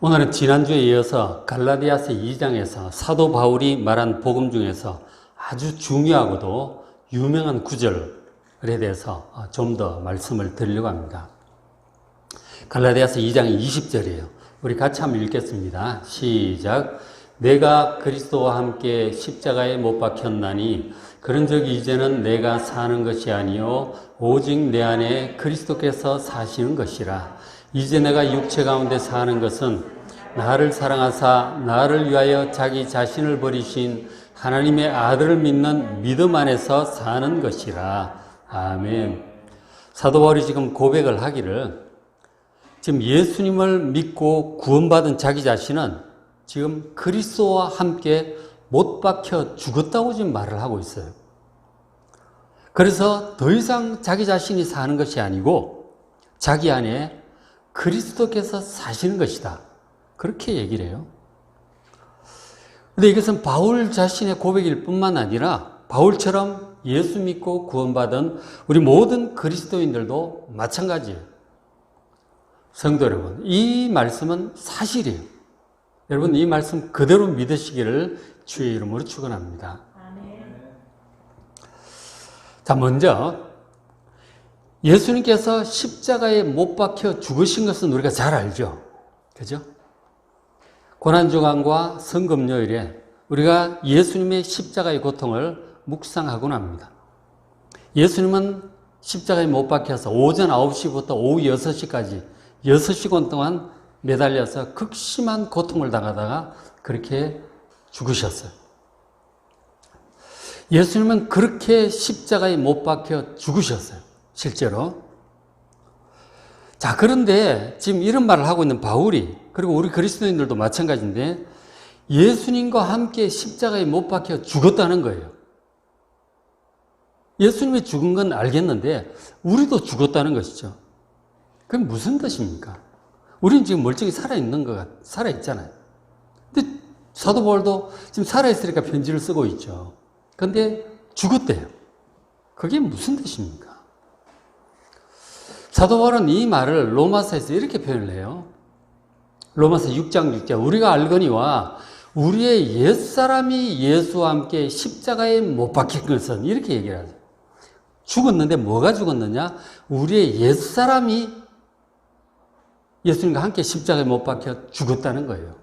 오늘은 지난주에 이어서 갈라디아서 2장에서 사도 바울이 말한 복음 중에서 아주 중요하고도 유명한 구절에 대해서 좀 더 말씀을 드리려고 합니다. 갈라디아서 2장 20절이에요. 우리 같이 한번 읽겠습니다. 시작. 내가 그리스도와 함께 십자가에 못 박혔나니 그런즉 이제는 내가 사는 것이 아니요 오직 내 안에 그리스도께서 사시는 것이라. 이제 내가 육체 가운데 사는 것은 나를 사랑하사 나를 위하여 자기 자신을 버리신 하나님의 아들을 믿는 믿음 안에서 사는 것이라. 아멘. 사도 바울이 지금 고백을 하기를, 지금 예수님을 믿고 구원받은 자기 자신은 지금 그리스도와 함께 못 박혀 죽었다고 지금 말을 하고 있어요. 그래서 더 이상 자기 자신이 사는 것이 아니고 자기 안에 그리스도께서 사시는 것이다. 그렇게 얘기를 해요. 근데 이것은 바울 자신의 고백일 뿐만 아니라 바울처럼 예수 믿고 구원받은 우리 모든 그리스도인들도 마찬가지예요. 성도 여러분, 이 말씀은 사실이에요. 여러분, 이 말씀 그대로 믿으시기를 주의 이름으로 축원합니다. 자, 먼저 예수님께서 십자가에 못 박혀 죽으신 것은 우리가 잘 알죠. 그죠? 고난주간과 성금요일에 우리가 예수님의 십자가의 고통을 묵상하곤 합니다. 예수님은 십자가에 못 박혀서 오전 9시부터 오후 6시까지 6시간 동안 매달려서 극심한 고통을 당하다가 그렇게 죽으셨어요. 예수님은 그렇게 십자가에 못 박혀 죽으셨어요. 실제로. 자, 그런데 지금 이런 말을 하고 있는 바울이, 그리고 우리 그리스도인들도 마찬가지인데, 예수님과 함께 십자가에 못 박혀 죽었다는 거예요. 예수님이 죽은 건 알겠는데 우리도 죽었다는 것이죠. 그게 무슨 뜻입니까? 우리는 지금 멀쩡히 살아있잖아요. 근데 사도 바울도 지금 살아있으니까 편지를 쓰고 있죠. 근데 죽었대요. 그게 무슨 뜻입니까? 사도 바울은 이 말을 로마서에서 이렇게 표현을 해요. 로마서 6장 6절. 우리가 알거니와 우리의 옛사람이 예수와 함께 십자가에 못 박힌 것은, 이렇게 얘기를 하죠. 죽었는데 뭐가 죽었느냐? 우리의 옛사람이 예수님과 함께 십자가에 못 박혀 죽었다는 거예요.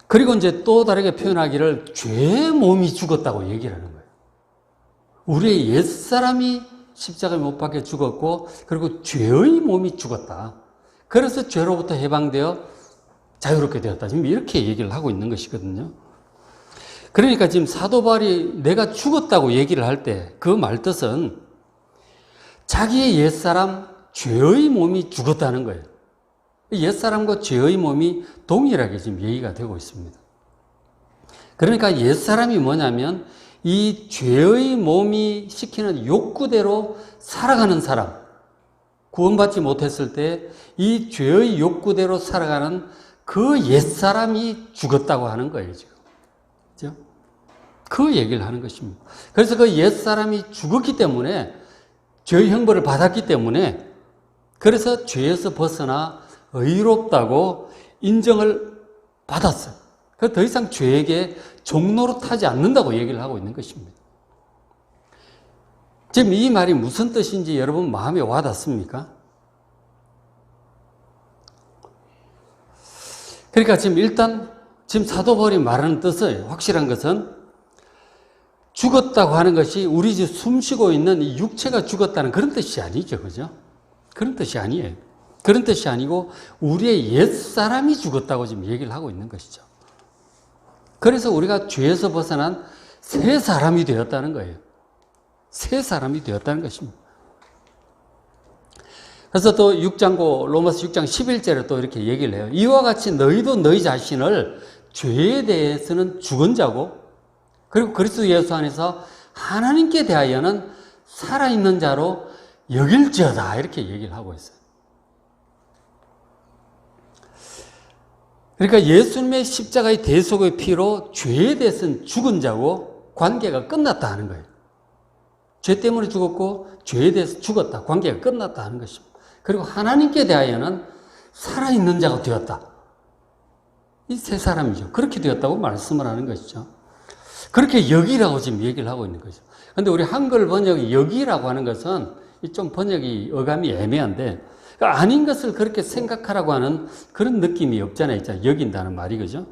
그리고 이제 또 다르게 표현하기를 죄의 몸이 죽었다고 얘기를 하는 거예요. 우리의 옛사람이 십자가에 못 박혀 죽었고, 그리고 죄의 몸이 죽었다. 그래서 죄로부터 해방되어 자유롭게 되었다. 지금 이렇게 얘기를 하고 있는 것이거든요. 그러니까 지금 사도 바울이 내가 죽었다고 얘기를 할 때 그 말 뜻은 자기의 옛사람 죄의 몸이 죽었다는 거예요. 옛사람과 죄의 몸이 동일하게 지금 얘기가 되고 있습니다. 그러니까 옛사람이 뭐냐면 이 죄의 몸이 시키는 욕구대로 살아가는 사람, 구원받지 못했을 때 이 죄의 욕구대로 살아가는 그 옛사람이 죽었다고 하는 거예요, 지금. 그죠? 그 얘기를 하는 것입니다. 그래서 그 옛사람이 죽었기 때문에, 죄의 형벌을 받았기 때문에, 그래서 죄에서 벗어나 의롭다고 인정을 받았어요. 그래서 더 이상 죄에게 종노릇하지 않는다고 얘기를 하고 있는 것입니다. 지금 이 말이 무슨 뜻인지 여러분 마음에 와닿습니까? 그러니까 지금 일단 지금 사도 바울이 말하는 뜻은, 확실한 것은 죽었다고 하는 것이 우리 지금 숨쉬고 있는 이 육체가 죽었다는 그런 뜻이 아니죠. 그죠? 그런 뜻이 아니에요. 그런 뜻이 아니고 우리의 옛사람이 죽었다고 지금 얘기를 하고 있는 것이죠. 그래서 우리가 죄에서 벗어난 새 사람이 되었다는 거예요. 새 사람이 되었다는 것입니다. 그래서 또 로마서 6장 11절에 또 이렇게 얘기를 해요. 이와 같이 너희도 너희 자신을 죄에 대해서는 죽은 자고, 그리고 그리스도 예수 안에서 하나님께 대하여는 살아있는 자로 여길지어다. 이렇게 얘기를 하고 있어요. 그러니까 예수님의 십자가의 대속의 피로 죄에 대해서는 죽은 자고 관계가 끝났다 하는 거예요. 죄 때문에 죽었고 죄에 대해서 죽었다. 관계가 끝났다 하는 것입니다. 그리고 하나님께 대하여는 살아있는 자가 되었다. 이 세 사람이죠. 그렇게 되었다고 말씀을 하는 것이죠. 그렇게 여기라고 지금 얘기를 하고 있는 거죠. 근데 우리 한글 번역이 여기라고 하는 것은 좀 번역이 어감이 애매한데, 그러니까 아닌 것을 그렇게 생각하라고 하는 그런 느낌이 없잖아요. 여긴다는 말이, 그죠?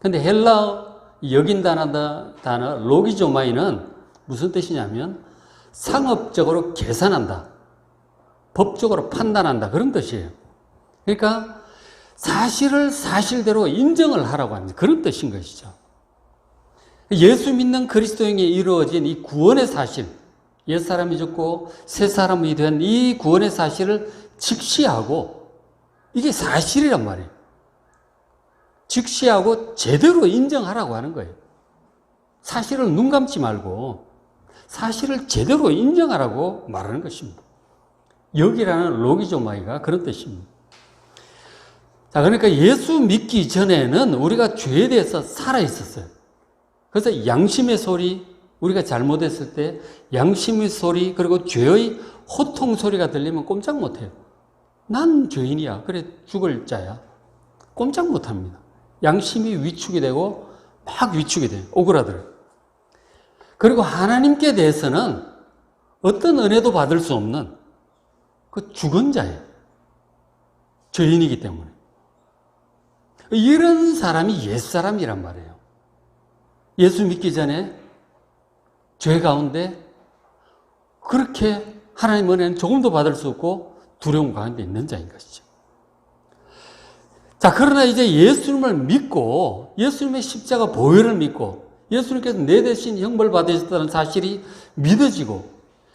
근데 헬라어 여긴다는 단어 로기조마이는 무슨 뜻이냐면 상업적으로 계산한다, 법적으로 판단한다, 그런 뜻이에요. 그러니까 사실을 사실대로 인정을 하라고 하는 그런 뜻인 것이죠. 예수 믿는 그리스도인에 이루어진 이 구원의 사실, 옛사람이 죽고 새사람이 된 이 구원의 사실을 직시하고, 이게 사실이란 말이에요. 직시하고 제대로 인정하라고 하는 거예요. 사실을 눈 감지 말고 사실을 제대로 인정하라고 말하는 것입니다. 여기라는 로기조마이가 그런 뜻입니다. 자, 그러니까 예수 믿기 전에는 우리가 죄에 대해서 살아 있었어요. 그래서 양심의 소리, 우리가 잘못했을 때 양심의 소리, 그리고 죄의 호통 소리가 들리면 꼼짝 못해요. 난 죄인이야, 그래 죽을 자야, 꼼짝 못합니다. 양심이 위축이 되고 막 위축이 돼요. 오그라들어요. 그리고 하나님께 대해서는 어떤 은혜도 받을 수 없는 그 죽은 자예요. 죄인이기 때문에. 이런 사람이 옛사람이란 말이에요. 예수 믿기 전에 죄 가운데 그렇게 하나님 은혜는 조금도 받을 수 없고 두려움 가운데 있는 자인 것이죠. 자, 그러나 이제 예수님을 믿고 예수님의 십자가 보혈을 믿고 예수님께서 내 대신 형벌 받으셨다는 사실이 믿어지고,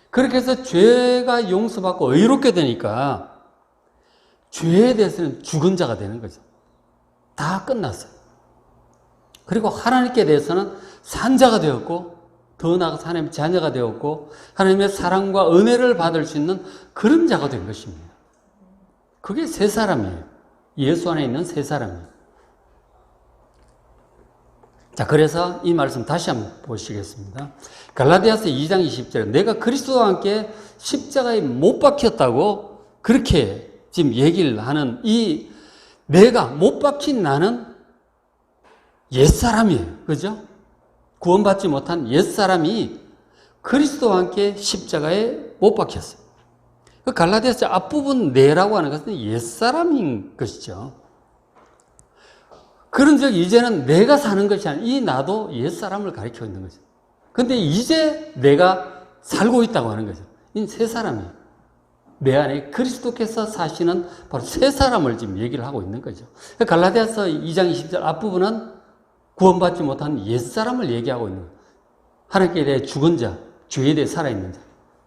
그렇게 해서 죄가 용서받고 의롭게 되니까 죄에 대해서는 죽은 자가 되는 거죠. 다 끝났어요. 그리고 하나님께 대해서는 산 자가 되었고, 더 나아가서 하나님의 자녀가 되었고, 하나님의 사랑과 은혜를 받을 수 있는 그런 자가 된 것입니다. 그게 새 사람이에요. 예수 안에 있는 새 사람이에요. 자, 그래서 이 말씀 다시 한번 보시겠습니다. 갈라디아서 2장 20절에 내가 그리스도와 함께 십자가에 못 박혔다고 그렇게 지금 얘기를 하는 이 내가 못 박힌 나는 옛사람이에요. 그죠? 구원받지 못한 옛사람이 그리스도와 함께 십자가에 못 박혔어요. 그 갈라디아서 앞부분 내라고 하는 것은 옛사람인 것이죠. 그런즉 이제는 내가 사는 것이 아니라 이 나도 옛사람을 가리키고 있는 거죠. 근데 이제 내가 살고 있다고 하는 거죠. 이 새 사람이에요. 내 안에 그리스도께서 사시는 바로 새 사람을 지금 얘기를 하고 있는 거죠. 갈라디아서 2장 20절 앞부분은 구원받지 못한 옛사람을 얘기하고 있는 거예요. 하나님께 대해 죽은 자, 죄에 대해 살아있는 자.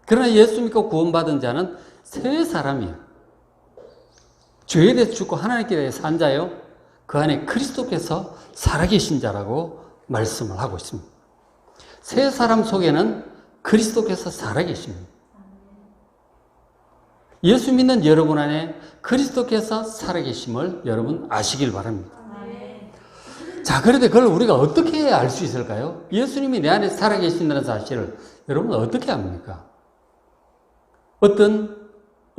그러나 예수 믿고 구원받은 자는 새 사람이에요. 죄에 대해 죽고 하나님께 대해 산 자요. 그 안에 그리스도께서 살아계신 자라고 말씀을 하고 있습니다. 새 사람 속에는 그리스도께서 살아계십니다. 예수 믿는 여러분 안에 그리스도께서 살아계심을 여러분 아시길 바랍니다. 자, 그런데 그걸 우리가 어떻게 알 수 있을까요? 예수님이 내 안에 살아계신다는 사실을 여러분 어떻게 압니까? 어떤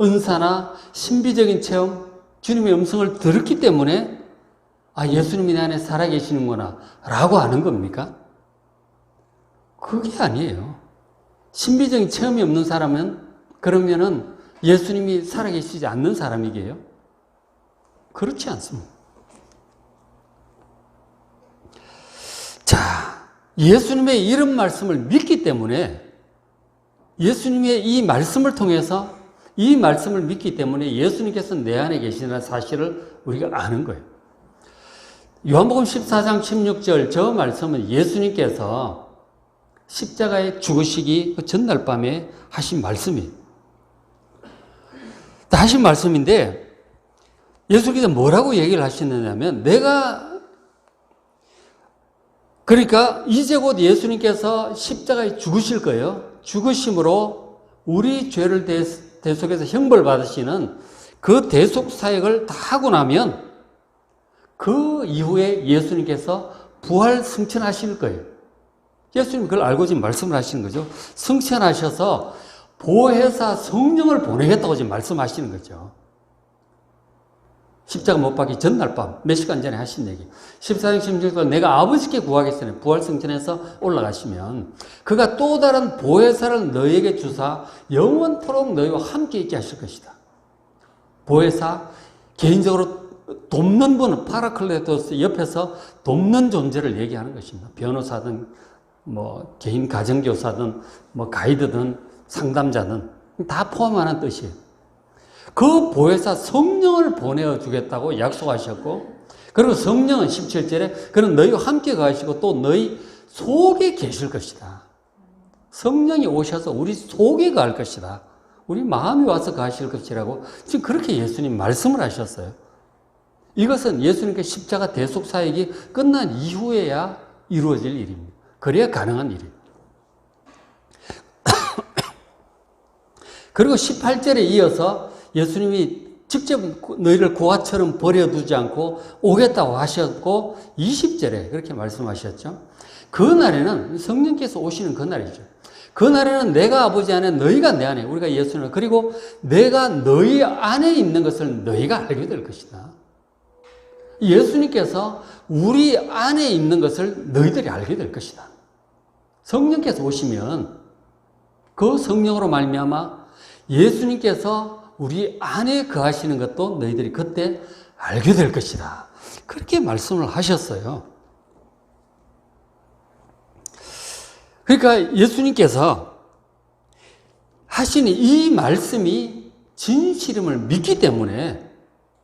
은사나 신비적인 체험, 주님의 음성을 들었기 때문에 예수님이 내 안에 살아계시는구나 라고 아는 겁니까? 그게 아니에요. 신비적인 체험이 없는 사람은 그러면은 예수님이 살아계시지 않는 사람이게요? 그렇지 않습니다. 자, 예수님의 이런 말씀을 믿기 때문에 예수님의 이 말씀을 통해서 이 말씀을 믿기 때문에 예수님께서 내 안에 계시는 사실을 우리가 아는 거예요. 요한복음 14장 16절 저 말씀은 예수님께서 십자가에 죽으시기 그 전날 밤에 하신 말씀이에요. 하신 말씀인데 예수님께서 뭐라고 얘기를 하시느냐면 그러니까 이제 곧 예수님께서 십자가에 죽으실 거예요. 죽으심으로 우리 죄를 대속해서 형벌 받으시는 그 대속 사역을 다 하고 나면 그 이후에 예수님께서 부활 승천하실 거예요. 예수님 그걸 알고 지금 말씀을 하시는 거죠. 승천하셔서 보혜사 성령을 보내겠다고 지금 말씀하시는 거죠. 십자가 못 박기 전날 밤 몇 시간 전에 하신 얘기. 14장 16절 내가 아버지께 구하겠으니 부활승천에서 올라가시면 그가 또 다른 보혜사를 너희에게 주사 영원토록 너희와 함께 있게 하실 것이다. 보혜사, 개인적으로 돕는 분은 파라클레토스 옆에서 돕는 존재를 얘기하는 것입니다. 변호사든 뭐 개인 가정교사든 뭐 가이드든 상담자든 다 포함하는 뜻이에요. 그 보혜사 성령을 보내어 주겠다고 약속하셨고, 그리고 성령은 17절에 그는 너희와 함께 가시고 또 너희 속에 계실 것이다. 성령이 오셔서 우리 속에 갈 것이다. 우리 마음이 와서 가실 것이라고 지금 그렇게 예수님 말씀을 하셨어요. 이것은 예수님께 십자가 대속 사역이 끝난 이후에야 이루어질 일입니다. 그래야 가능한 일이에요. 그리고 18절에 이어서 예수님이 직접 너희를 고아처럼 버려두지 않고 오겠다고 하셨고 20절에 그렇게 말씀하셨죠. 그 날에는 성령께서 오시는 그 날이죠. 그 날에는 내가 아버지 안에 너희가 내 안에 우리가 예수님 그리고 내가 너희 안에 있는 것을 너희가 알게 될 것이다. 예수님께서 우리 안에 있는 것을 너희들이 알게 될 것이다. 성령께서 오시면 그 성령으로 말미암아 예수님께서 우리 안에 거하시는 것도 너희들이 그때 알게 될 것이다. 그렇게 말씀을 하셨어요. 그러니까 예수님께서 하시는 이 말씀이 진실임을 믿기 때문에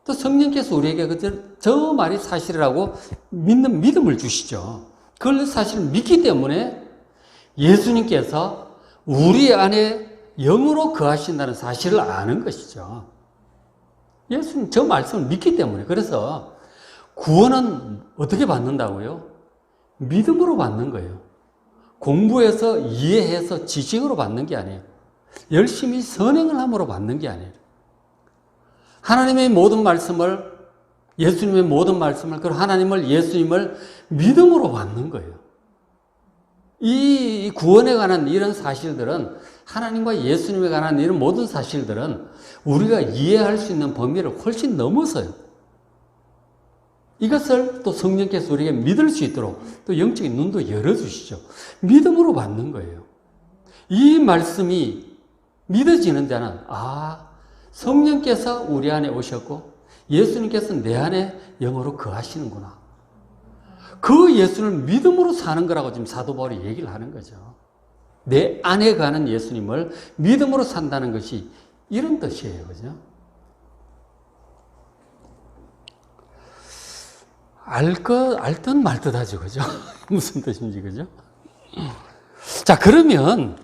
또 성령께서 우리에게 저 말이 사실이라고 믿는 믿음을 주시죠. 그걸 사실 믿기 때문에 예수님께서 우리 안에 영으로 거하신다는 사실을 아는 것이죠. 예수님 저 말씀을 믿기 때문에. 그래서 구원은 어떻게 받는다고요? 믿음으로 받는 거예요. 공부해서 이해해서 지식으로 받는 게 아니에요. 열심히 선행을 함으로 받는 게 아니에요. 하나님의 모든 말씀을, 예수님의 모든 말씀을, 그리고 하나님을, 예수님을 믿음으로 받는 거예요. 이 구원에 관한 이런 사실들은, 하나님과 예수님에 관한 이런 모든 사실들은 우리가 이해할 수 있는 범위를 훨씬 넘어서요. 이것을 또 성령께서 우리에게 믿을 수 있도록 또 영적인 눈도 열어주시죠. 믿음으로 받는 거예요. 이 말씀이 믿어지는 자는 성령께서 우리 안에 오셨고 예수님께서 내 안에 영으로 거하시는구나. 그 예수를 믿음으로 사는 거라고 지금 사도 바울이 얘기를 하는 거죠. 내 안에 가는 예수님을 믿음으로 산다는 것이 이런 뜻이에요. 그죠? 알 듯 말 듯 하죠. 그죠? 무슨 뜻인지, 그죠? 자, 그러면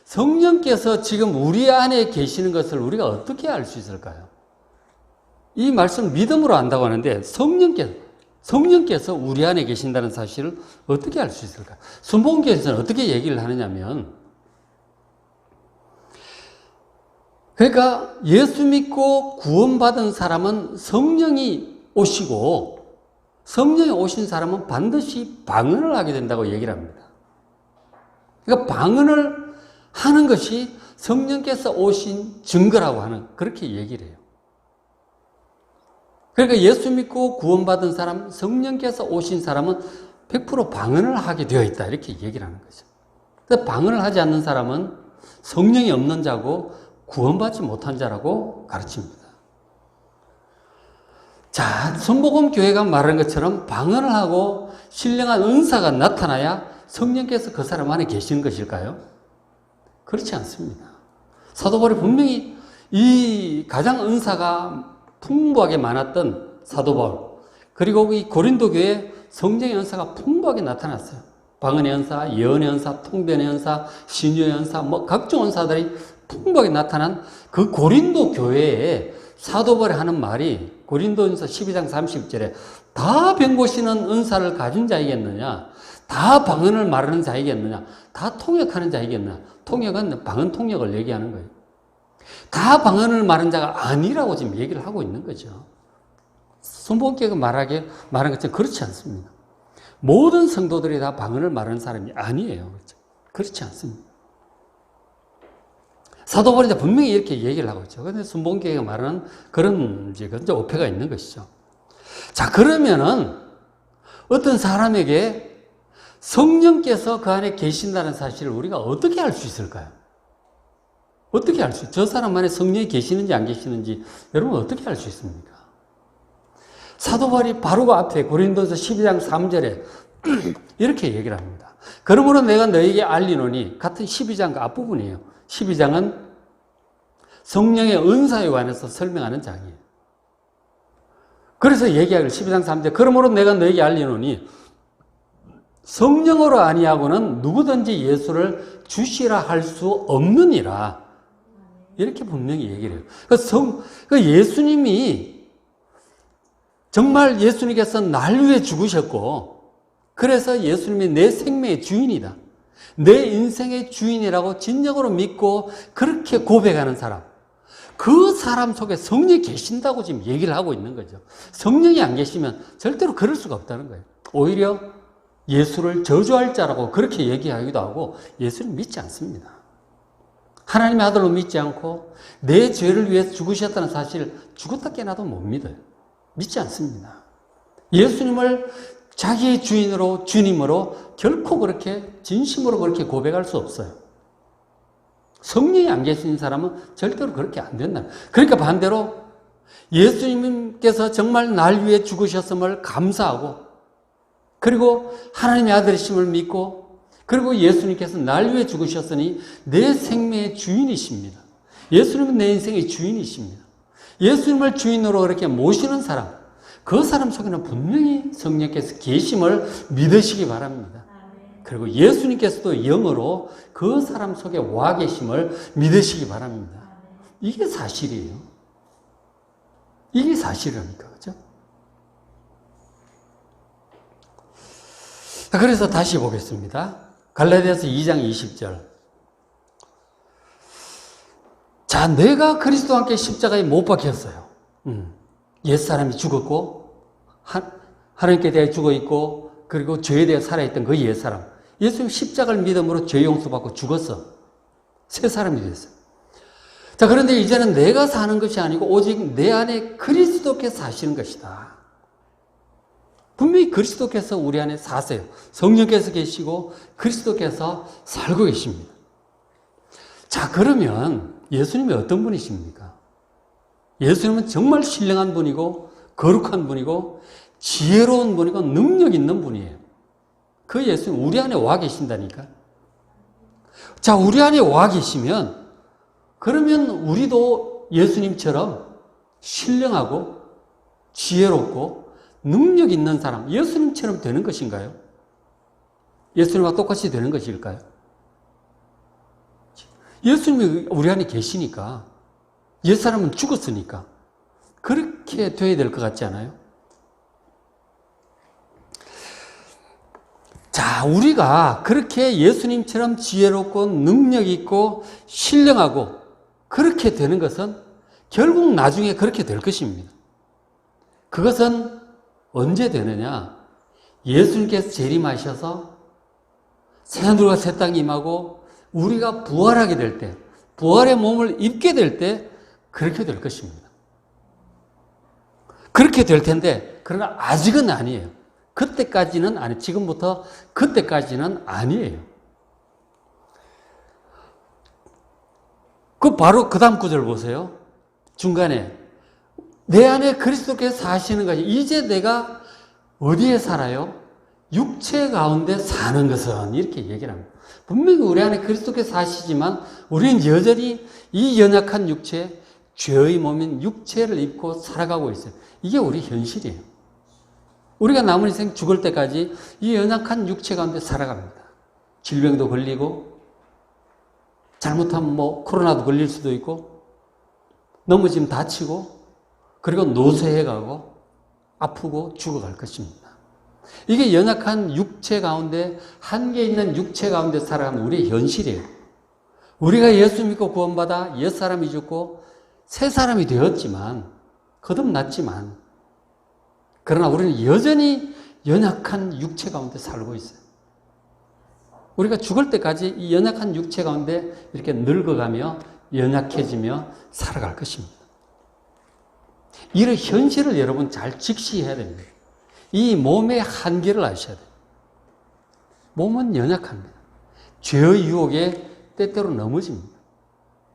성령께서 지금 우리 안에 계시는 것을 우리가 어떻게 알 수 있을까요? 이 말씀 믿음으로 안다고 하는데 성령께서 우리 안에 계신다는 사실을 어떻게 알 수 있을까요? 순복음교회에서는 어떻게 얘기를 하느냐면, 그러니까 예수 믿고 구원받은 사람은 성령이 오시고 성령이 오신 사람은 반드시 방언을 하게 된다고 얘기를 합니다. 그러니까 방언을 하는 것이 성령께서 오신 증거라고 하는 그렇게 얘기를 해요. 그러니까 예수 믿고 구원받은 사람, 성령께서 오신 사람은 100% 방언을 하게 되어 있다 이렇게 얘기를 하는 거죠. 근데 방언을 하지 않는 사람은 성령이 없는 자고 구원받지 못한 자라고 가르칩니다. 자, 순복음 교회가 말하는 것처럼 방언을 하고 신령한 은사가 나타나야 성령께서 그 사람 안에 계시는 것일까요? 그렇지 않습니다. 사도 바울이 분명히 이 가장 은사가 풍부하게 많았던 사도 바울, 그리고 이 고린도 교회에 성령의 은사가 풍부하게 나타났어요. 방언의 은사, 예언의 은사, 통변의 은사, 신유의 은사, 각종 은사들이 풍부하게 나타난 그 고린도 교회에 사도 바울이 하는 말이 고린도전서 12장 30절에 다 병고시는 은사를 가진 자이겠느냐, 다 방언을 말하는 자이겠느냐, 다 통역하는 자이겠느냐. 통역은 방언 통역을 얘기하는 거예요. 다 방언을 말하는 자가 아니라고 지금 얘기를 하고 있는 거죠. 순복음교회가 말하는 것처럼 그렇지 않습니다. 모든 성도들이 다 방언을 말하는 사람이 아니에요. 그렇지 않습니다. 사도 바울이 분명히 이렇게 얘기를 하고 있죠. 그런데 순봉교회가 말하는 그런 이제 오해가 있는 것이죠. 자, 그러면은 어떤 사람에게 성령께서 그 안에 계신다는 사실을 우리가 어떻게 알 수 있을까요? 어떻게 알 수 있어요? 저 사람 안에 성령이 계시는지 안 계시는지 여러분 어떻게 알 수 있습니까? 사도 바울이 바로 그 앞에 고린도서 12장 3절에 이렇게 얘기를 합니다. 그러므로 내가 너에게 알리노니, 같은 12장 그 앞부분이에요. 12장은 성령의 은사에 관해서 설명하는 장이에요. 그래서 얘기하기를 12장 3절, 그러므로 내가 너에게 알리노니 성령으로 아니하고는 누구든지 예수를 주시라 할 수 없느니라. 이렇게 분명히 얘기를 해요. 예수님이 정말 예수님께서 날 위해 죽으셨고, 그래서 예수님이 내 생명의 주인이다, 내 인생의 주인이라고 진정으로 믿고 그렇게 고백하는 사람, 그 사람 속에 성령이 계신다고 지금 얘기를 하고 있는 거죠. 성령이 안 계시면 절대로 그럴 수가 없다는 거예요. 오히려 예수를 저주할 자라고 그렇게 얘기하기도 하고 예수를 믿지 않습니다. 하나님의 아들로 믿지 않고 내 죄를 위해서 죽으셨다는 사실을 죽었다 깨나도 못 믿어요. 믿지 않습니다. 예수님을 자기의 주인으로, 주님으로 결코 그렇게 진심으로 그렇게 고백할 수 없어요. 성령이 안 계신 사람은 절대로 그렇게 안 된다. 그러니까 반대로 예수님께서 정말 날 위해 죽으셨음을 감사하고, 그리고 하나님의 아들이심을 믿고, 그리고 예수님께서 날 위해 죽으셨으니 내 생명의 주인이십니다. 예수님은 내 인생의 주인이십니다. 예수님을 주인으로 그렇게 모시는 사람, 그 사람 속에는 분명히 성령께서 계심을 믿으시기 바랍니다. 그리고 예수님께서도 영으로 그 사람 속에 와 계심을 믿으시기 바랍니다. 이게 사실이에요. 이게 사실이라니까, 그죠? 그래서 다시 보겠습니다. 갈라디아서 2장 20절. 자, 내가 그리스도와 함께 십자가에 못 박혔어요. 옛사람이 죽었고, 하나님께 대해 죽어 있고, 그리고 죄에 대해 살아있던 그 옛사람. 예수님 십자가를 믿음으로 죄 용서받고 죽었어. 새 사람이 됐어요. 자, 그런데 이제는 내가 사는 것이 아니고 오직 내 안에 그리스도께서 사시는 것이다. 분명히 그리스도께서 우리 안에 사세요. 성령께서 계시고 그리스도께서 살고 계십니다. 자, 그러면 예수님이 어떤 분이십니까? 예수님은 정말 신령한 분이고 거룩한 분이고 지혜로운 분이고 능력 있는 분이에요. 그 예수님 우리 안에 와 계신다니까. 자, 우리 안에 와 계시면 그러면 우리도 예수님처럼 신령하고 지혜롭고 능력 있는 사람, 예수님처럼 되는 것인가요? 예수님과 똑같이 되는 것일까요? 예수님이 우리 안에 계시니까, 옛사람은 죽었으니까 그렇게 돼야 될 것 같지 않아요? 자, 우리가 그렇게 예수님처럼 지혜롭고 능력 있고 신령하고 그렇게 되는 것은 결국 나중에 그렇게 될 것입니다. 그것은 언제 되느냐? 예수님께서 재림하셔서 새하늘과 새 땅이 임하고 우리가 부활하게 될 때, 부활의 몸을 입게 될 때 그렇게 될 것입니다. 그렇게 될 텐데, 그러나 아직은 아니에요. 그때까지는 아니, 지금부터 그때까지는 아니에요. 바로 그 다음 구절 보세요. 중간에 내 안에 그리스도께서 사시는 것이, 이제 내가 어디에 살아요? 육체 가운데 사는 것은, 이렇게 얘기를 합니다. 분명히 우리 안에 그리스도께서 사시지만 우리는 여전히 이 연약한 육체, 죄의 몸인 육체를 입고 살아가고 있어요. 이게 우리 현실이에요. 우리가 남은 인생 죽을 때까지 이 연약한 육체 가운데 살아갑니다. 질병도 걸리고, 잘못하면 코로나도 걸릴 수도 있고, 넘어지면 다치고, 그리고 노쇠해 가고, 아프고 죽어갈 것입니다. 이게 연약한 육체 가운데, 한계 있는 육체 가운데 살아가는 우리의 현실이에요. 우리가 예수 믿고 구원받아 옛사람이 죽고 새 사람이 되었지만, 거듭났지만, 그러나 우리는 여전히 연약한 육체 가운데 살고 있어요. 우리가 죽을 때까지 이 연약한 육체 가운데 이렇게 늙어가며 연약해지며 살아갈 것입니다. 이런 현실을 여러분 잘 직시해야 됩니다. 이 몸의 한계를 아셔야 돼요. 몸은 연약합니다. 죄의 유혹에 때때로 넘어집니다.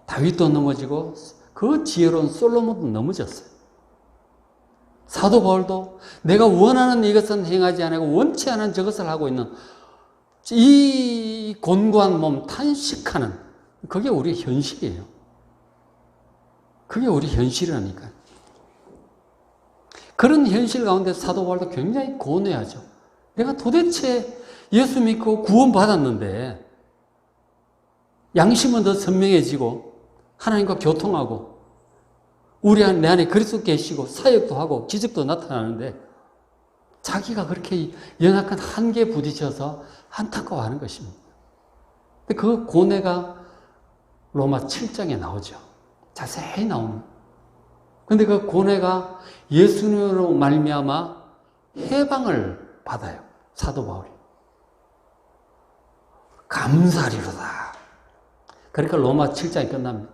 다윗도 넘어지고 그 지혜로운 솔로몬도 넘어졌어요. 사도 바울도 내가 원하는 이것은 행하지 않고 원치 않은 저것을 하고 있는 이 곤고한 몸 탄식하는 그게 우리의 현실이에요. 그게 우리 현실이라니까요. 그런 현실 가운데 사도 바울도 굉장히 고뇌하죠. 내가 도대체 예수 믿고 구원받았는데 양심은 더 선명해지고 하나님과 교통하고 내 안에 그리스도 계시고 사역도 하고 기적도 나타나는데 자기가 그렇게 연약한 한계에 부딪혀서 안타까워하는 것입니다. 그 고뇌가 로마 7장에 나오죠. 자세히 나옵니다. 그런데 그 고뇌가 예수님으로 말미암아 해방을 받아요. 사도 바울이. 감사리로다. 그러니까 로마 7장이 끝납니다.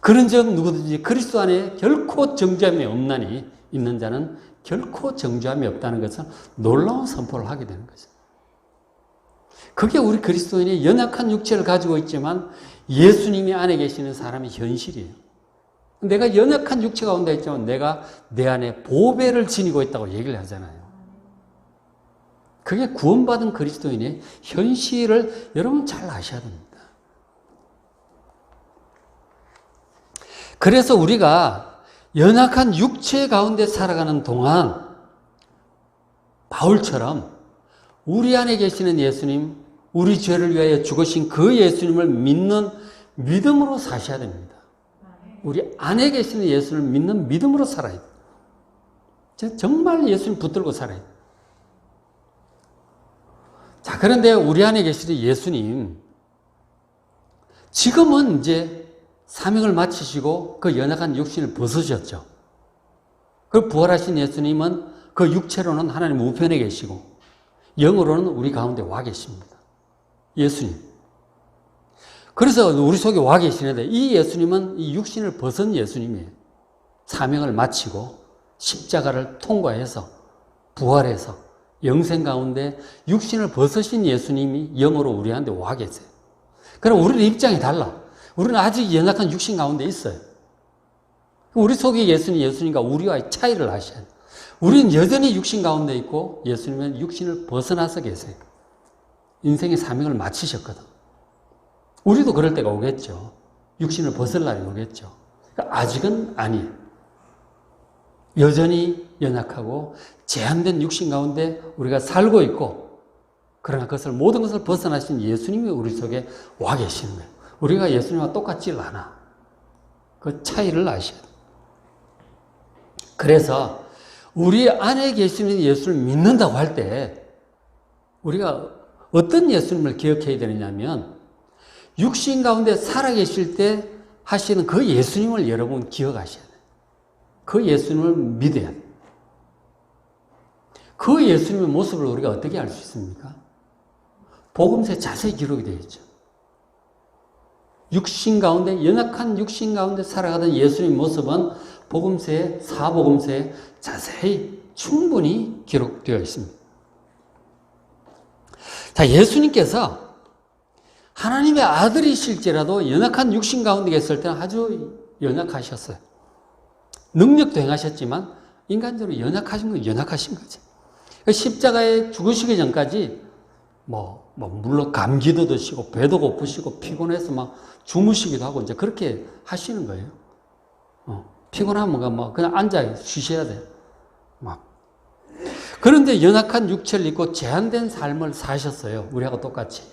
그런즉 누구든지 그리스도 안에 결코 정죄함이 없나니 있는 자는 결코 정죄함이 없다는 것은 놀라운 선포를 하게 되는 거죠. 그게 우리 그리스도인이 연약한 육체를 가지고 있지만 예수님이 안에 계시는 사람의 현실이에요. 내가 연약한 육체 가운데 있지만 내가 내 안에 보배를 지니고 있다고 얘기를 하잖아요. 그게 구원받은 그리스도인의 현실을 여러분 잘 아셔야 됩니다. 그래서 우리가 연약한 육체 가운데 살아가는 동안 바울처럼 우리 안에 계시는 예수님, 우리 죄를 위하여 죽으신 그 예수님을 믿는 믿음으로 사셔야 됩니다. 우리 안에 계시는 예수님을 믿는 믿음으로 살아야 돼요. 정말 예수님 붙들고 살아야 돼요. 자, 그런데 우리 안에 계시는 예수님, 지금은 이제 사명을 마치시고 그 연약한 육신을 벗으셨죠. 그 부활하신 예수님은 그 육체로는 하나님 우편에 계시고 영으로는 우리 가운데 와 계십니다. 예수님. 그래서 우리 속에 와 계시는데 이 예수님은 이 육신을 벗은 예수님이에요. 사명을 마치고 십자가를 통과해서 부활해서 영생 가운데 육신을 벗으신 예수님이 영으로 우리한테 와 계세요. 그럼 우리는 입장이 달라. 우리는 아직 연약한 육신 가운데 있어요. 우리 속에 예수님과 우리와의 차이를 아셔야 돼요. 우리는 여전히 육신 가운데 있고 예수님은 육신을 벗어나서 계세요. 인생의 사명을 마치셨거든. 우리도 그럴 때가 오겠죠. 육신을 벗을 날이 오겠죠. 그러니까 아직은 아니에요. 여전히 연약하고 제한된 육신 가운데 우리가 살고 있고 그러나 그것을 모든 것을 벗어나신 예수님이 우리 속에 와 계시는 거예요. 우리가 예수님과 똑같지 않아. 그 차이를 아셔야 돼요. 그래서 우리 안에 계시는 예수를 믿는다고 할 때 우리가 어떤 예수님을 기억해야 되느냐면 육신 가운데 살아계실 때 하시는 그 예수님을 여러분 기억하셔야 돼요. 그 예수님을 믿어야 돼요. 그 예수님의 모습을 우리가 어떻게 알 수 있습니까? 복음서에 자세히 기록이 되어 있죠. 육신 가운데, 연약한 육신 가운데 살아가던 예수님의 모습은 복음서에, 사복음서에 자세히 충분히 기록되어 있습니다. 자, 예수님께서 하나님의 아들이실지라도 연약한 육신 가운데 계실 때는 아주 연약하셨어요. 능력도 행하셨지만 인간적으로 연약하신 건 연약하신 거죠. 십자가에 죽으시기 전까지 물론 감기도 드시고 배도 고프시고 피곤해서 막 주무시기도 하고 이제 그렇게 하시는 거예요. 피곤하면 그냥 앉아 쉬셔야 돼요. 그런데 연약한 육체를 입고 제한된 삶을 사셨어요. 우리하고 똑같이.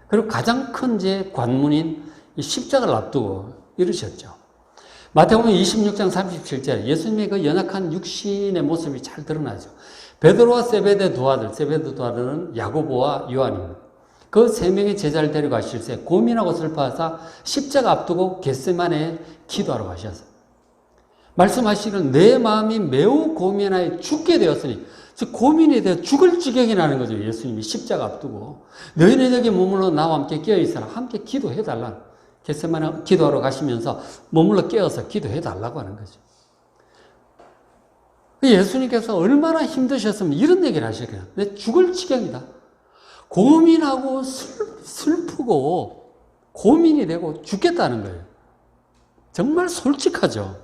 그리고 가장 큰 제 관문인 십자가를 앞두고 이러셨죠. 마태복음 26장 37절 예수님의 그 연약한 육신의 모습이 잘 드러나죠. 베드로와 세베대 두 아들은 야고보와 요한입니다. 그 세 명의 제자를 데려가실새 고민하고 슬퍼하사 십자가 앞두고 겟세마네에 기도하러 가셨어요. 말씀하시는 내 마음이 매우 고민하여 죽게 되었으니 즉 고민이 되어 죽을 지경이 나는 거죠. 예수님이 십자가 앞두고 너희는 여기 머물러 나와 함께 깨어있으라 함께 기도해달라. 겟세마네 기도하러 가시면서 머물러 깨어서 기도해 달라고 하는 거죠. 예수님께서 얼마나 힘드셨으면 이런 얘기를 하셨겠어요. 내 죽을 지경이다. 고민하고 슬프고 고민이 되고 죽겠다는 거예요. 정말 솔직하죠.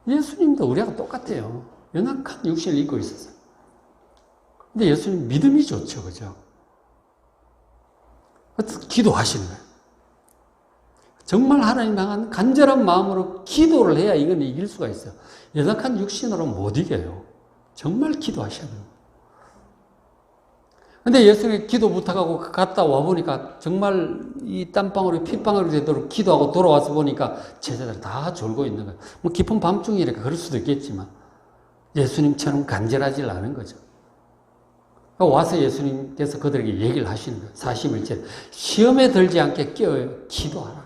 예수님도 우리하고 똑같아요. 연약한 육신을 입고 있었어요. 근데 예수님 믿음이 좋죠. 그죠? 기도하시는 거예요. 정말 하나님 향한 간절한 마음으로 기도를 해야 이건 이길 수가 있어요. 연약한 육신으로 못 이겨요. 정말 기도하셔야 돼요. 근데 예수님이 기도 부탁하고 갔다 와보니까 정말 이 땀방울이 핏방울이 되도록 기도하고 돌아와서 보니까 제자들 다 졸고 있는 거예요. 뭐 깊은 밤중이니까 그럴 수도 있겠지만 예수님처럼 간절하지 않은 거죠. 와서 예수님께서 그들에게 얘기를 하시는 거예요. 41절. 시험에 들지 않게 깨어요. 기도하라.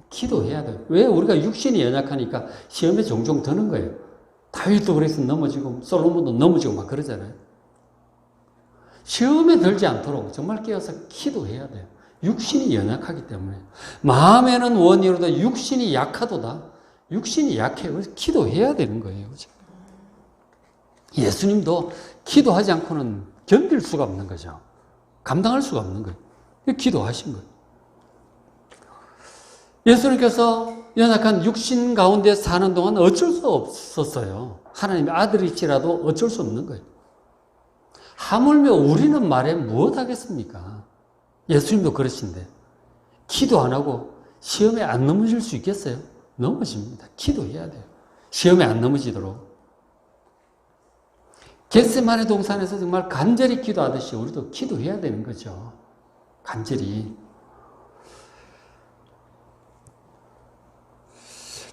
기도해야 돼요. 왜? 우리가 육신이 연약하니까 시험에 종종 드는 거예요. 다윗도 그래서 넘어지고 솔로몬도 넘어지고 막 그러잖아요. 시험에 들지 않도록 정말 깨어서 기도해야 돼요. 육신이 연약하기 때문에. 마음에는 원이로다 육신이 약하도다. 육신이 약해요. 그래서 기도해야 되는 거예요. 그렇죠? 예수님도 기도하지 않고는 견딜 수가 없는 거죠. 감당할 수가 없는 거예요. 기도하신 거예요. 예수님께서 연약한 육신 가운데 사는 동안 어쩔 수 없었어요. 하나님의 아들일지라도 어쩔 수 없는 거예요. 하물며 우리는 말에 무엇 하겠습니까? 예수님도 그러신데 기도 안 하고 시험에 안 넘어질 수 있겠어요? 넘어집니다. 기도해야 돼요. 시험에 안 넘어지도록. 겟세마네 동산에서 정말 간절히 기도하듯이 우리도 기도해야 되는 거죠. 간절히.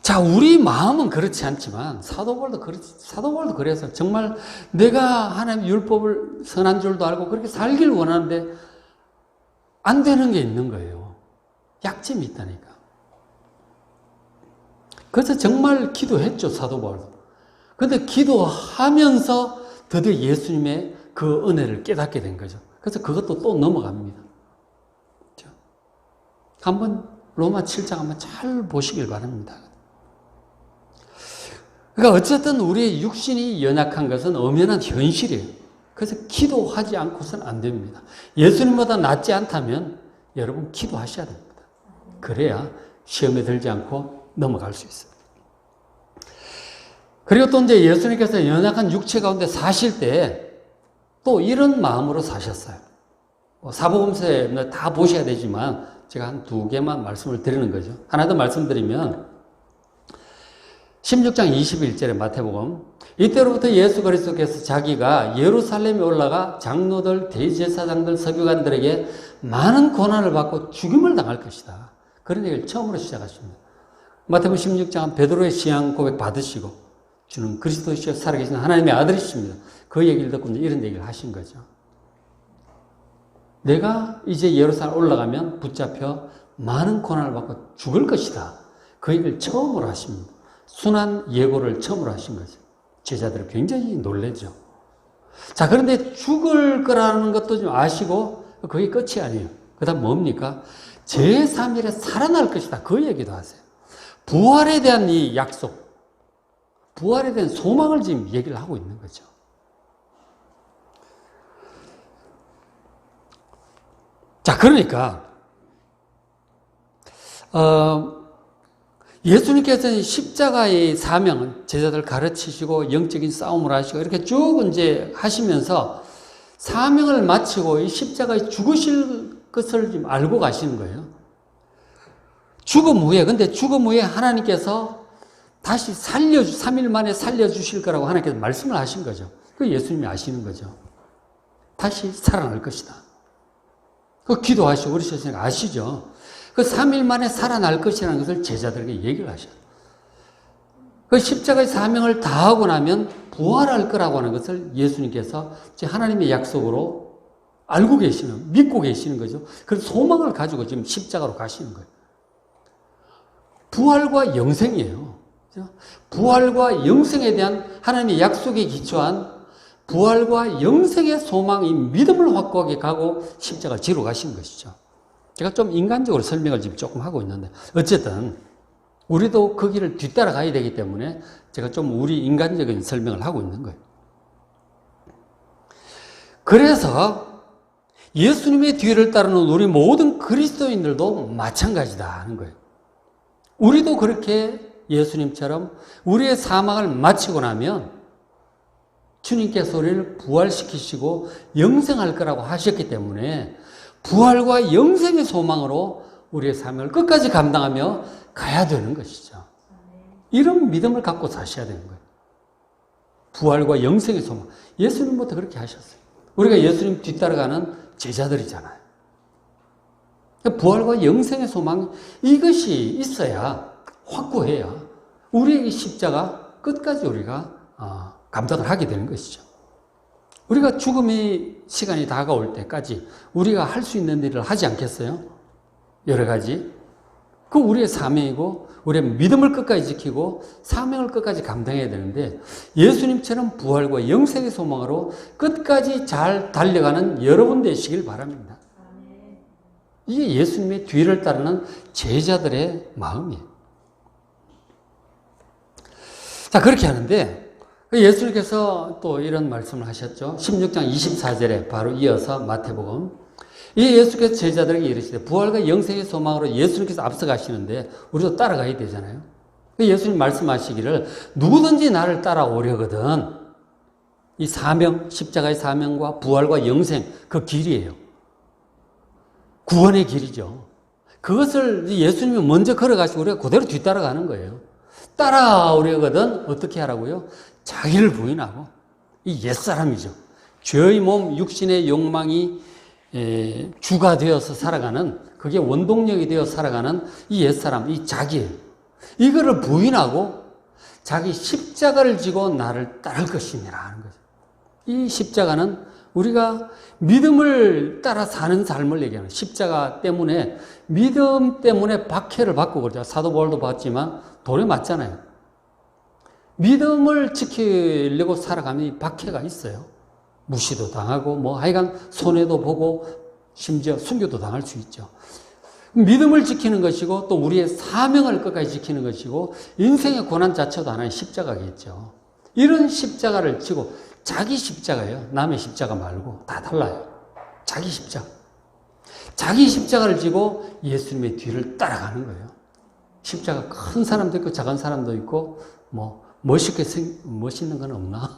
자, 우리 마음은 그렇지 않지만 사도 바울도 그래서 정말 내가 하나님의 율법을 선한 줄도 알고 그렇게 살길 원하는데 안 되는 게 있는 거예요. 약점이 있다니까. 그래서 정말 기도했죠, 사도 바울도. 그런데 기도하면서 드디어 예수님의 그 은혜를 깨닫게 된 거죠. 그래서 그것도 또 넘어갑니다. 그렇죠? 한번 로마 7장 한번 잘 보시길 바랍니다. 그러니까 어쨌든 우리의 육신이 연약한 것은 엄연한 현실이에요. 그래서 기도하지 않고서는 안 됩니다. 예수님보다 낫지 않다면 여러분 기도하셔야 됩니다. 그래야 시험에 들지 않고 넘어갈 수 있어요. 그리고 또 이제 예수님께서 연약한 육체 가운데 사실 때 또 이런 마음으로 사셨어요. 사복음서에 다 보셔야 되지만 제가 한 2개만 말씀을 드리는 거죠. 하나 더 말씀드리면 16장 21절에 마태복음. 이때로부터 예수 그리스도께서 자기가 예루살렘에 올라가 장로들, 대제사장들, 서기관들에게 많은 고난을 받고 죽임을 당할 것이다. 그런 얘기를 처음으로 시작하십니다. 마태복음 16장 베드로의 신앙 고백 받으시고 주는 그리스도시여 살아계신 하나님의 아들이십니다. 그 얘기를 듣고 이런 얘기를 하신 거죠. 내가 이제 예루살렘 올라가면 붙잡혀 많은 고난을 받고 죽을 것이다. 그 얘기를 처음으로 하십니다. 순한 예고를 처음으로 하신 거죠. 제자들은 굉장히 놀라죠. 자, 그런데 죽을 거라는 것도 좀 아시고 그게 끝이 아니에요. 그 다음 뭡니까? 제3일에 살아날 것이다. 그 얘기도 하세요. 부활에 대한 이 약속, 부활에 대한 소망을 지금 얘기를 하고 있는 거죠. 자, 그러니까 예수님께서는 십자가의 사명은 제자들 가르치시고 영적인 싸움을 하시고 이렇게 쭉 이제 하시면서 사명을 마치고 이 십자가에 죽으실 것을 지금 알고 가시는 거예요. 죽음 후에, 근데 죽음 후에 하나님께서 다시 3일 만에 살려주실 거라고 하나님께서 말씀을 하신 거죠. 그 예수님이 아시는 거죠. 다시 살아날 것이다. 그 기도하시고 그러셨으니까 아시죠. 그 3일 만에 살아날 것이라는 것을 제자들에게 얘기를 하셔요. 그 십자가의 사명을 다하고 나면 부활할 거라고 하는 것을 예수님께서 하나님의 약속으로 알고 계시는, 믿고 계시는 거죠. 그래서 소망을 가지고 지금 십자가로 가시는 거예요. 부활과 영생이에요. 부활과 영생에 대한 하나님의 약속에 기초한 부활과 영생의 소망, 이 믿음을 확고하게 가고 십자가를 지러 가신 것이죠. 제가 좀 인간적으로 설명을 지금 조금 하고 있는데, 어쨌든 우리도 그 길을 뒤따라가야 되기 때문에 제가 좀 우리 인간적인 설명을 하고 있는 거예요. 그래서 예수님의 뒤를 따르는 우리 모든 그리스도인들도 마찬가지다 하는 거예요. 우리도 그렇게 예수님처럼 우리의 사망을 마치고 나면 주님께서 우리를 부활시키시고 영생할 거라고 하셨기 때문에 부활과 영생의 소망으로 우리의 삶을 끝까지 감당하며 가야 되는 것이죠. 이런 믿음을 갖고 사셔야 되는 거예요. 부활과 영생의 소망. 예수님부터 그렇게 하셨어요. 우리가 예수님 뒤따라가는 제자들이잖아요. 부활과 영생의 소망, 이것이 있어야, 확고해야 우리의 십자가 끝까지 우리가 감당을 하게 되는 것이죠. 우리가 죽음의 시간이 다가올 때까지 우리가 할 수 있는 일을 하지 않겠어요? 여러 가지. 그 우리의 사명이고 우리의 믿음을 끝까지 지키고 사명을 끝까지 감당해야 되는데, 예수님처럼 부활과 영생의 소망으로 끝까지 잘 달려가는 여러분 되시길 바랍니다. 이게 예수님의 뒤를 따르는 제자들의 마음이에요. 자, 그렇게 하는데 예수님께서 또 이런 말씀을 하셨죠. 16장 24절에 바로 이어서 마태복음. 이 예수께서 제자들에게 이르시되, 부활과 영생의 소망으로 예수님께서 앞서가시는데 우리도 따라가야 되잖아요. 예수님 말씀하시기를 누구든지 나를 따라오려거든, 이 사명, 십자가의 사명과 부활과 영생, 그 길이에요. 구원의 길이죠. 그것을 예수님이 먼저 걸어가시고 우리가 그대로 뒤따라가는 거예요. 따라오려거든 어떻게 하라고요? 자기를 부인하고, 이 옛사람이죠. 죄의 몸, 육신의 욕망이 주가 되어서 살아가는, 그게 원동력이 되어 살아가는 이 옛사람, 이 자기예요. 이거를 부인하고 자기 십자가를 지고 나를 따를 것이니라 하는 거죠. 이 십자가는 우리가 믿음을 따라 사는 삶을 얘기하는, 십자가 때문에, 믿음 때문에 박해를 받고 그러죠. 사도 바울도 받지만 돌에 맞잖아요. 믿음을 지키려고 살아가면 이 박해가 있어요. 무시도 당하고 하여간 손해도 보고 심지어 순교도 당할 수 있죠. 믿음을 지키는 것이고 또 우리의 사명을 끝까지 지키는 것이고 인생의 고난 자체도 하나의 십자가겠죠. 이런 십자가를 지고, 자기 십자가예요. 남의 십자가 말고 다 달라요. 자기 십자가. 자기 십자가를 지고 예수님의 뒤를 따라가는 거예요. 십자가 큰 사람도 있고 작은 사람도 있고 멋있는 건 없나?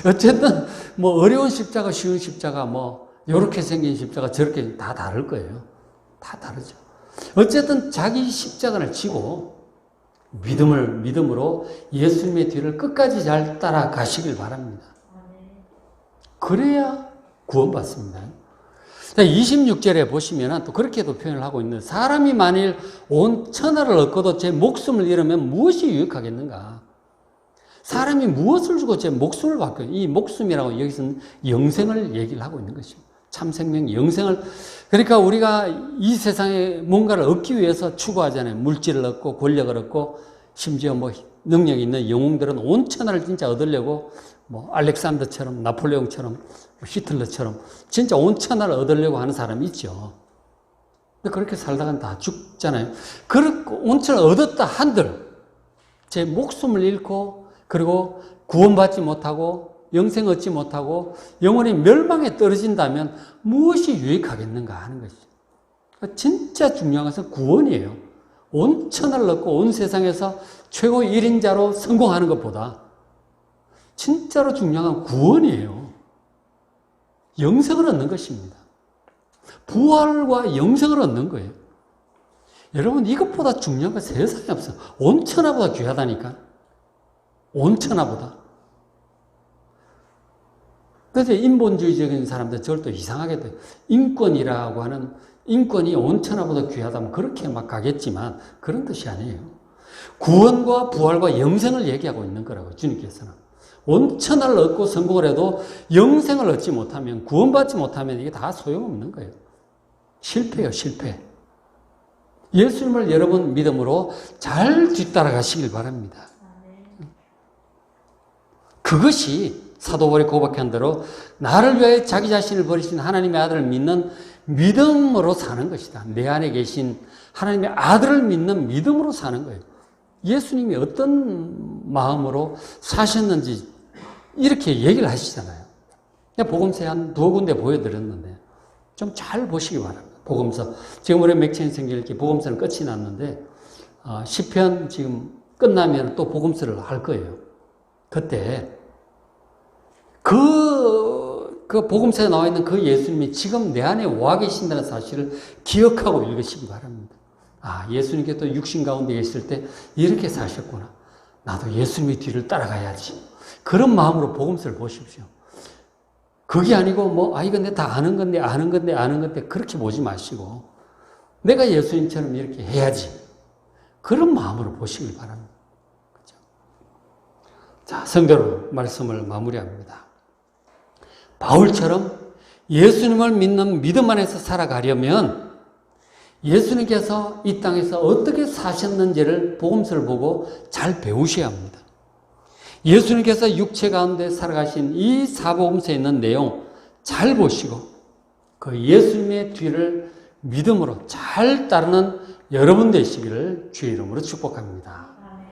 어쨌든 어려운 십자가, 쉬운 십자가, 요렇게 생긴 십자가, 저렇게 다 다를 거예요. 다 다르죠. 어쨌든 자기 십자가를 지고 믿음으로 예수님의 뒤를 끝까지 잘 따라가시길 바랍니다. 그래야 구원받습니다. 26절에 보시면 또 그렇게도 표현을 하고 있는, 사람이 만일 온 천하를 얻고도 제 목숨을 잃으면 무엇이 유익하겠는가? 사람이 무엇을 주고 제 목숨을 받고, 이 목숨이라고 여기서는 영생을 얘기를 하고 있는 것입니다. 참 생명, 영생을. 그러니까 우리가 이 세상에 뭔가를 얻기 위해서 추구하잖아요. 물질을 얻고 권력을 얻고 심지어 능력 있는 영웅들은 온 천하를 진짜 얻으려고 알렉산더처럼, 나폴레옹처럼, 히틀러처럼 진짜 온 천하를 얻으려고 하는 사람이 있죠. 근데 그렇게 살다간 다 죽잖아요. 그렇고 온 천하를 얻었다 한들 제 목숨을 잃고, 그리고 구원받지 못하고 영생 얻지 못하고 영원히 멸망에 떨어진다면 무엇이 유익하겠는가 하는 것이죠. 진짜 중요한 것은 구원이에요. 온 천하를 얻고 온 세상에서 최고 1인자로 성공하는 것보다 진짜로 중요한 건 구원이에요. 영생을 얻는 것입니다. 부활과 영생을 얻는 거예요. 여러분, 이것보다 중요한 건 세상에 없어요. 온 천하보다 귀하다니까. 온 천하보다. 그래서 인본주의적인 사람들 저걸 또 이상하게 돼요. 인권이라고 하는, 인권이 온 천하보다 귀하다면 그렇게 막 가겠지만 그런 뜻이 아니에요. 구원과 부활과 영생을 얘기하고 있는 거라고, 주님께서는. 온 천하를 얻고 성공을 해도 영생을 얻지 못하면, 구원받지 못하면 이게 다 소용없는 거예요. 실패예요, 실패. 예수님을 여러분 믿음으로 잘 뒤따라가시길 바랍니다. 그것이 사도 바울이 고백한 대로 나를 위하여 자기 자신을 버리신 하나님의 아들을 믿는 믿음으로 사는 것이다. 내 안에 계신 하나님의 아들을 믿는 믿음으로 사는 거예요. 예수님이 어떤 마음으로 사셨는지 이렇게 얘기를 하시잖아요. 복음서 한 2군데 보여드렸는데 좀 잘 보시기 바랍니다. 복음서. 지금 우리 맥체인 생길 이렇게 복음서는 끝이 났는데 시편 지금 끝나면 또 복음서를 할 거예요. 그때 그 복음서에 나와 있는 그 예수님이 지금 내 안에 와 계신다는 사실을 기억하고 읽으시기 바랍니다. 예수님께 또 육신 가운데 있을 때 이렇게 사셨구나. 나도 예수님의 뒤를 따라가야지. 그런 마음으로 복음서를 보십시오. 그게 아니고 이건 내가 다 아는 건데 그렇게 보지 마시고 내가 예수님처럼 이렇게 해야지. 그런 마음으로 보시길 바랍니다. 그렇죠? 자, 성대로 말씀을 마무리합니다. 바울처럼 예수님을 믿는 믿음 안에서 살아가려면 예수님께서 이 땅에서 어떻게 사셨는지를 복음서를 보고 잘 배우셔야 합니다. 예수님께서 육체 가운데 살아가신 이 사복음서에 있는 내용 잘 보시고 그 예수님의 뒤를 믿음으로 잘 따르는 여러분 되시기를 주의 이름으로 축복합니다.